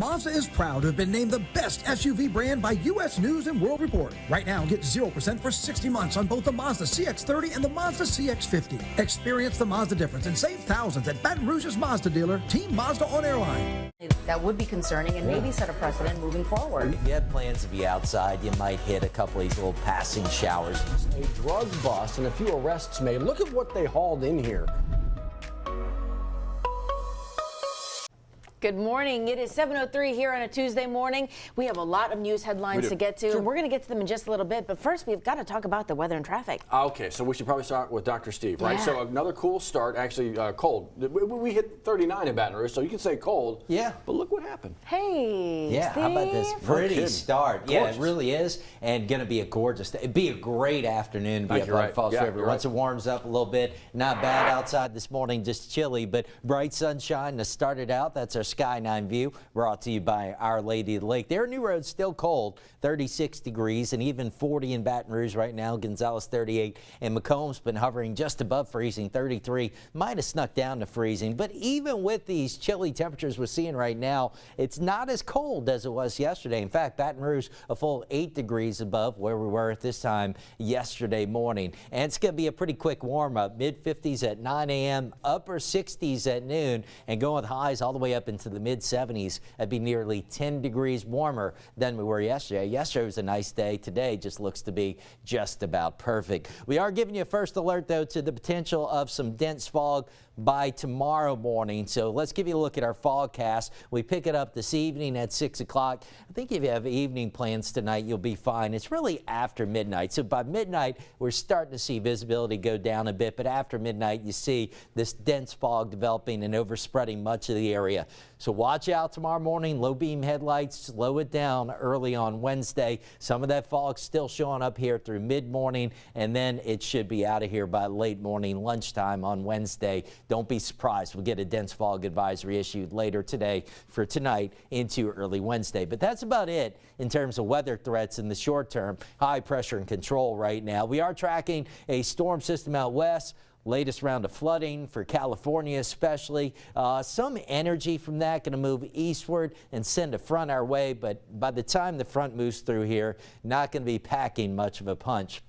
Mazda is proud to have been named the best SUV brand by U.S. News and World Report. Right now, get 0% for 60 months on both the Mazda CX-30 and the Mazda CX-50. Experience the Mazda difference and save thousands at Baton Rouge's Mazda dealer, Team Mazda on Airline. That would be concerning and maybe set a precedent moving forward. If you had plans to be outside, you might hit a couple of these little passing showers. A drug bust and a few arrests made. Look at what they hauled in here. Good morning. It is 7:03 here on a Tuesday morning. We have a lot of news headlines to get to, and we're going to get to them in just a little bit. But first, we've got to talk about the weather and traffic. Okay, so we should probably start with Dr. Steve, right? Yeah. So another cool start, actually cold. We hit 39 in Baton Rouge, so you can say cold. Yeah. But look what happened. Hey, Yeah, Steve. how about this pretty start? Gorgeous. Yeah, it really is, and going to be a gorgeous day. It'd be a great afternoon to be at Lake Falls River. Once it warms up a little bit, not bad outside this morning, just chilly, but bright sunshine to start it out. That's our Sky 9 view, brought to you by Our Lady of the Lake. Their new road's still cold, 36 degrees, and even 40 in Baton Rouge right now. Gonzales 38, and Macomb's been hovering just above freezing, 33. Might have snuck down to freezing, but even with these chilly temperatures we're seeing right now, it's not as cold as it was yesterday. In fact, Baton Rouge a full 8 degrees above where we were at this time yesterday morning. And it's going to be a pretty quick warm up, mid 50s at 9 a.m., upper 60s at noon, and going with highs all the way up into the mid 70s. That'd be nearly 10 degrees warmer than we were yesterday. Yesterday was a nice day. Today just looks to be just about perfect. We are giving you a first alert, though, to the potential of some dense fog by tomorrow morning. So let's give you a look at our fogcast. We pick it up this evening at 6 o'clock. I think if you have evening plans tonight, you'll be fine. It's really after midnight. So by midnight, we're starting to see visibility go down a bit. But after midnight, you see this dense fog developing and overspreading much of the area. So watch out tomorrow morning. Low beam headlights, slow it down early on Wednesday. Some of that fog still showing up here through mid-morning, and then it should be out of here by late morning, lunchtime on Wednesday. Don't be surprised. We'll get a dense fog advisory issued later today for tonight into early Wednesday. But that's about it in terms of weather threats in the short term. High pressure and control right now. We are tracking a storm system out west. Latest round of flooding for California especially. Some energy from that going to move eastward and send a front our way, but by the time the front moves through here, not going to be packing much of a punch.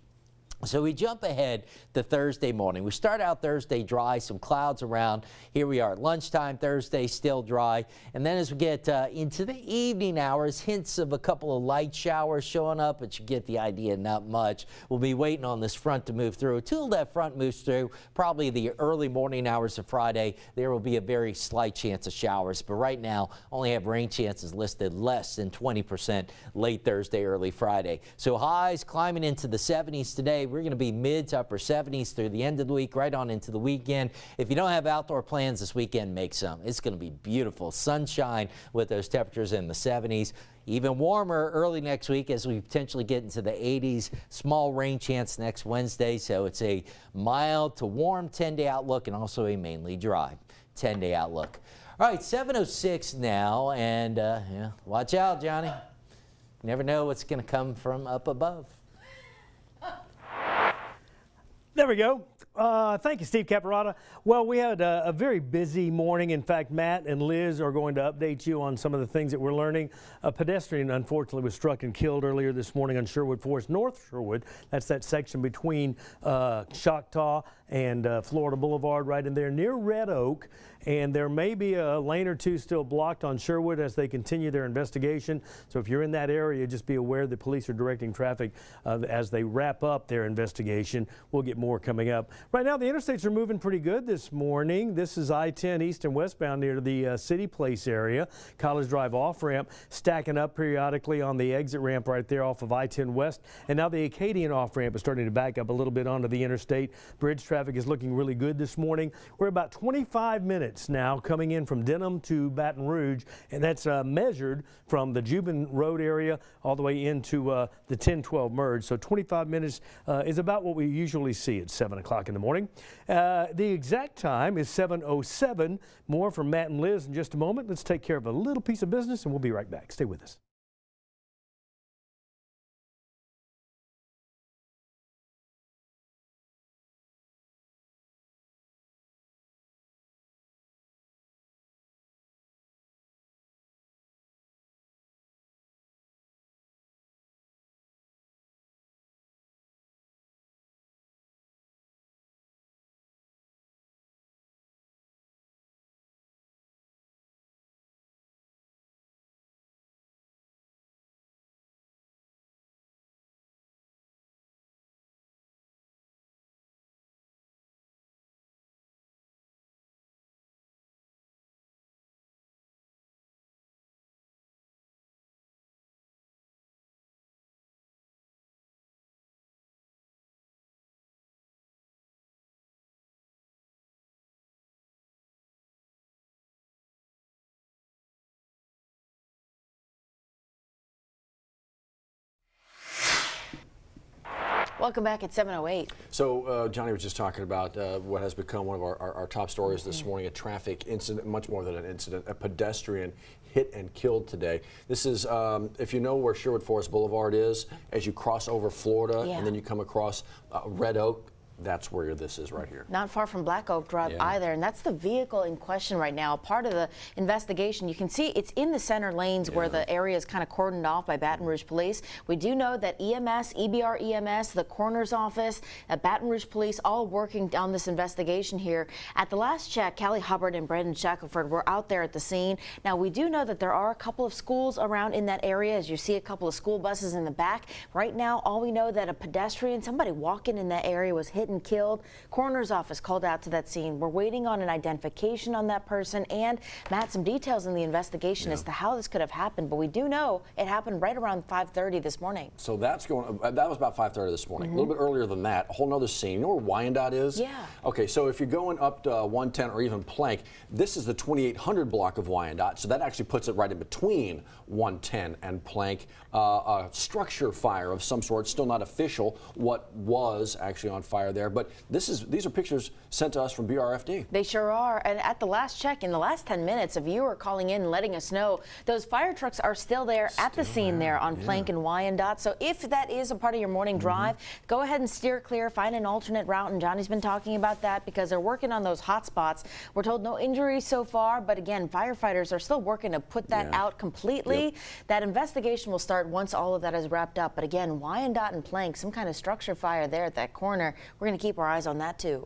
So we jump ahead to Thursday morning. We start out Thursday dry, some clouds around. Here we are at lunchtime, Thursday still dry. And then as we get into the evening hours, hints of a couple of light showers showing up, but you get the idea, not much. We'll be waiting on this front to move through. Until that front moves through, probably the early morning hours of Friday, there will be a very slight chance of showers. But right now, only have rain chances listed less than 20% late Thursday, early Friday. So highs climbing into the 70s today. We're going to be mid to upper 70s through the end of the week, right on into the weekend. If you don't have outdoor plans this weekend, make some. It's going to be beautiful. Sunshine with those temperatures in the 70s. Even warmer early next week as we potentially get into the 80s. Small rain chance next Wednesday. So it's a mild to warm 10-day outlook and also a mainly dry 10-day outlook. All right, 7:06 now. And yeah, watch out, Johnny. You never know what's going to come from up above. There we go. Thank you, Steve Caparata. Well, we had a very busy morning. In fact, Matt and Liz are going to update you on some of the things that we're learning. A pedestrian, unfortunately, was struck and killed earlier this morning on Sherwood Forest, North Sherwood. That's that section between Choctaw and Florida Boulevard right in there near Red Oak. And there may be a lane or two still blocked on Sherwood as they continue their investigation. So if you're in that area, just be aware the police are directing traffic as they wrap up their investigation. We'll get more coming up. Right now, the interstates are moving pretty good this morning. This is I-10 east and westbound near the City Place area. College Drive off-ramp stacking up periodically on the exit ramp right there off of I-10 west. And now the Acadian off-ramp is starting to back up a little bit onto the interstate. Bridge traffic is looking really good this morning. We're about 25 minutes now coming in from Denham to Baton Rouge, and that's measured from the Jubin Road area all the way into the 10-12 merge. So 25 minutes is about what we usually see at 7 o'clock in the morning. The exact time is 7:07. More from Matt and Liz in just a moment. Let's take care of a little piece of business, and we'll be right back. Stay with us. Welcome back at 7:08. So Johnny was just talking about what has become one of our top stories this morning, a traffic incident, much more than an incident, a pedestrian hit and killed today. This is, if you know where Sherwood Forest Boulevard is, as you cross over Florida and then you come across Red Oak, that's where this is right here. Not far from Black Oak Drive either, and that's the vehicle in question right now. Part of the investigation, you can see it's in the center lanes where the area is kind of cordoned off by Baton Rouge Police. We do know that EMS, EBR EMS, the coroner's office, Baton Rouge Police, all working on this investigation here. At the last check, Callie Hubbard and Brandon Shackelford were out there at the scene. Now, we do know that there are a couple of schools around in that area, as you see a couple of school buses in the back. Right now, all we know that a pedestrian, somebody walking in that area, was hit and killed. Coroner's office called out to that scene. We're waiting on an identification on that person and, Matt, some details in the investigation as to how this could have happened, but we do know it happened right around 5:30 this morning. So that was about 5:30 this morning. A little bit earlier than that, a whole nother scene. You know where Wyandotte is? Yeah. Okay, so if you're going up to 110 or even Plank, this is the 2800 block of Wyandotte, so that actually puts it right in between 110 and Plank. A structure fire of some sort, still not official what was actually on fire there, but these are pictures sent to us from BRFD. They sure are. And at the last check, in the last 10 minutes, a viewer calling in and letting us know those fire trucks are still there at the scene there on Plank and Wyandotte. So if that is a part of your morning drive, go ahead and steer clear, find an alternate route. And Johnny's been talking about that because they're working on those hot spots. We're told no injuries so far, but again, firefighters are still working to put that out completely. That investigation will start once all of that is wrapped up. But again, Wyandotte and Plank, some kind of structure fire there at that corner. We're going to keep our eyes on that too.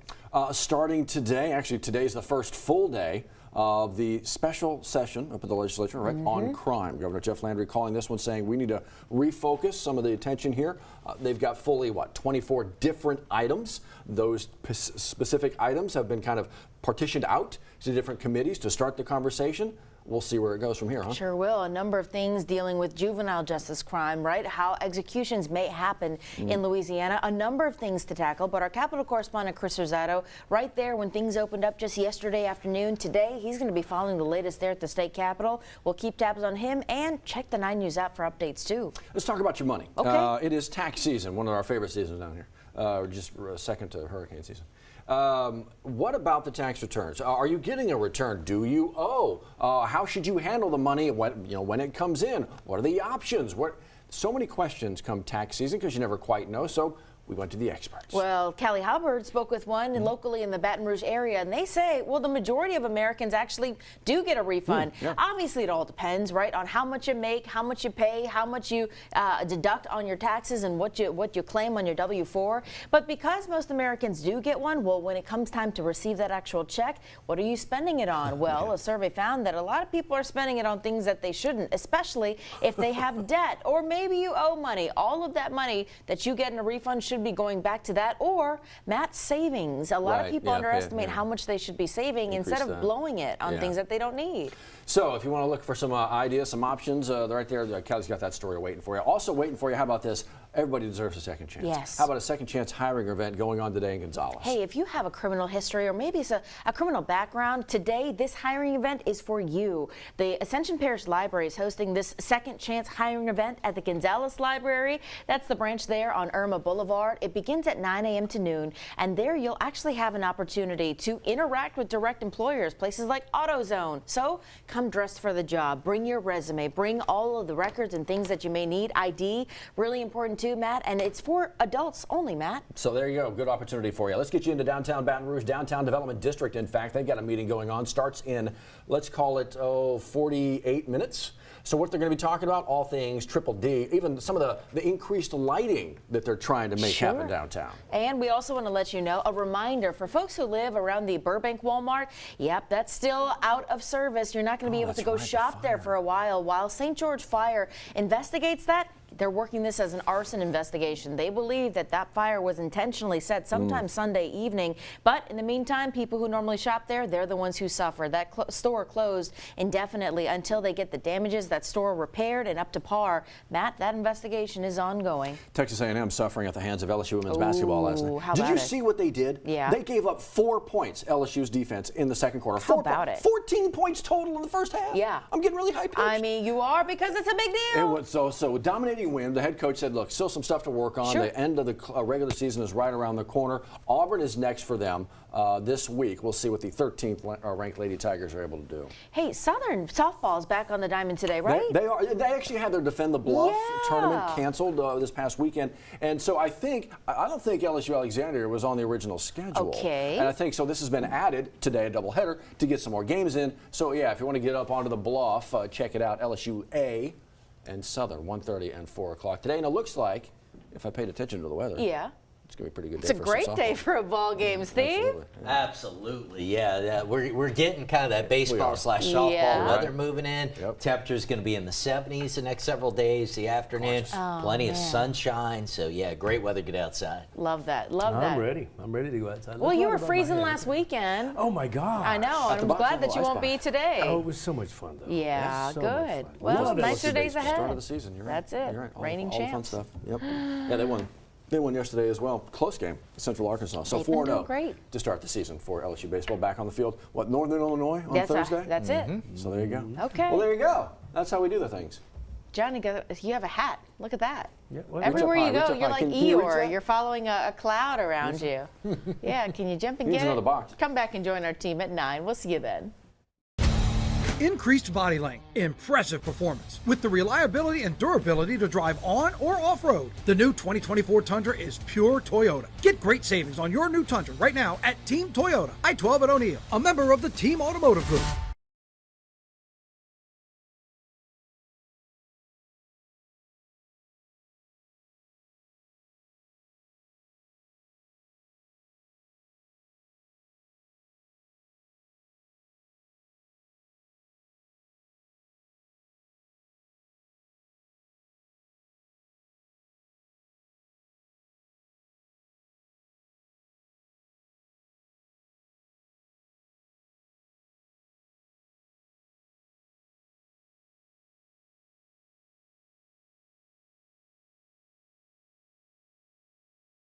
Starting today, actually today's the first full day of the special session up at the legislature, on crime. Governor Jeff Landry calling this one, saying we need to refocus some of the attention here. They've got fully, 24 different items. Those specific items have been kind of partitioned out to different committees to start the conversation. We'll see where it goes from here, huh? Sure will. A number of things dealing with juvenile justice crime, right? How executions may happen in Louisiana. A number of things to tackle, but our Capitol correspondent Chris Rosado, right there when things opened up just yesterday afternoon. Today, he's going to be following the latest there at the state capitol. We'll keep tabs on him and check the 9 News app for updates too. Let's talk about your money. Okay. It is tax season, one of our favorite seasons down here, just second to hurricane season. What about the tax returns? Are you getting a return? Do you owe? How should you handle the money when it comes in? What are the options? So many questions come tax season because you never quite know. So we went to the experts. Well, Callie Hubbard spoke with one locally in the Baton Rouge area, and they say, well, the majority of Americans actually do get a refund. Obviously, it all depends, right, on how much you make, how much you pay, how much you deduct on your taxes, and what you claim on your W-4. But because most Americans do get one, well, when it comes time to receive that actual check, what are you spending it on? Well, a survey found that a lot of people are spending it on things that they shouldn't, especially if they have debt or maybe you owe money. All of that money that you get in a refund should be going back to that, or Matt's savings. A lot of people underestimate how much they should be saving instead of blowing it on things that they don't need. So if you want to look for some ideas, some options, they're right there. Kelly's got that story waiting for you. Also waiting for you, how about this? Everybody deserves a second chance. Yes. How about a second chance hiring event going on today in Gonzales? Hey, if you have a criminal history or maybe it's a criminal background, today this hiring event is for you. The Ascension Parish Library is hosting this second chance hiring event at the Gonzales Library. That's the branch there on Irma Boulevard. It begins at 9 a.m. to noon, and there you'll actually have an opportunity to interact with direct employers, places like AutoZone. So come dressed for the job. Bring your resume. Bring all of the records and things that you may need. ID, really important too, Matt, and it's for adults only, Matt. So there you go. Good opportunity for you. Let's get you into downtown Baton Rouge, Downtown Development District. In fact, they've got a meeting going on. Starts in, let's call it, 48 minutes. So what they're going to be talking about, all things Triple D, even some of the increased lighting that they're trying to make happen downtown. And we also want to let you know, a reminder for folks who live around the Burbank Walmart, yep, that's still out of service. You're not going to be able to go shop there for a while St. George Fire investigates that. They're working this as an arson investigation. They believe that that fire was intentionally set sometime Sunday evening. But in the meantime, people who normally shop there, they're the ones who suffer. That store closed indefinitely until they get the damages, that store repaired and up to par. Matt, that investigation is ongoing. Texas A&M suffering at the hands of LSU women's basketball last night. Did you see what they did? Yeah. They gave up 4 points, LSU's defense, in the second quarter. How about it? 14 points total in the first half. Yeah. I'm getting really high-pitched. I mean, you are, because it's a big deal. It was so dominating win. The head coach said, look, still some stuff to work on. Sure. The end of the regular season is right around the corner. Auburn is next for them this week. We'll see what the 13th ranked Lady Tigers are able to do. Hey, Southern softball is back on the diamond today, right? They are. They actually had their Defend the Bluff tournament canceled this past weekend. And so I don't think LSU Alexandria was on the original schedule. Okay. And I think so this has been added today, a doubleheader, to get some more games in. So yeah, if you want to get up onto the bluff, check it out. LSU A and Southern, 1:30 and 4 o'clock today. And it looks like, if I paid attention to the weather, it's going to be a pretty good day. It's a great day for a ball game, Steve. Absolutely, yeah. We're getting kind of that baseball/softball weather moving in. Temperature's going to be in the 70s the next several days, the afternoon. Plenty of sunshine, so yeah, great weather to get outside. Love that, love that. I'm ready. I'm ready to go outside. Well, you were freezing last weekend. Oh my God. I know, and I'm glad that you won't be today. Oh, it was so much fun though. Yeah, So good. much fun. Well, nicer days ahead. Start of the season, you're right. That's it. You're right. Reigning all the fun champs. stuff. Yep. Yeah, they won. They won yesterday as well. Close game, Central Arkansas. So They've been 4-0 doing great. to start the season for LSU baseball. Back on the field. What, Northern Illinois on Thursday? That's it. So there you go. Okay. Well, there you go. That's how we do the things. Johnny, you have a hat. Look at that. Yeah, well, Everywhere reach you up go, high, you're like Can you reach Eeyore. that? You're following a cloud around you. Yeah, can you jump and He's get another it? box. Come back and join our team at 9. We'll see you then. Increased body length, impressive performance, with the reliability and durability to drive on or off-road. The new 2024 Tundra is pure Toyota. Get great savings on your new Tundra right now at Team Toyota, I-12 at O'Neill, a member of the Team Automotive Group.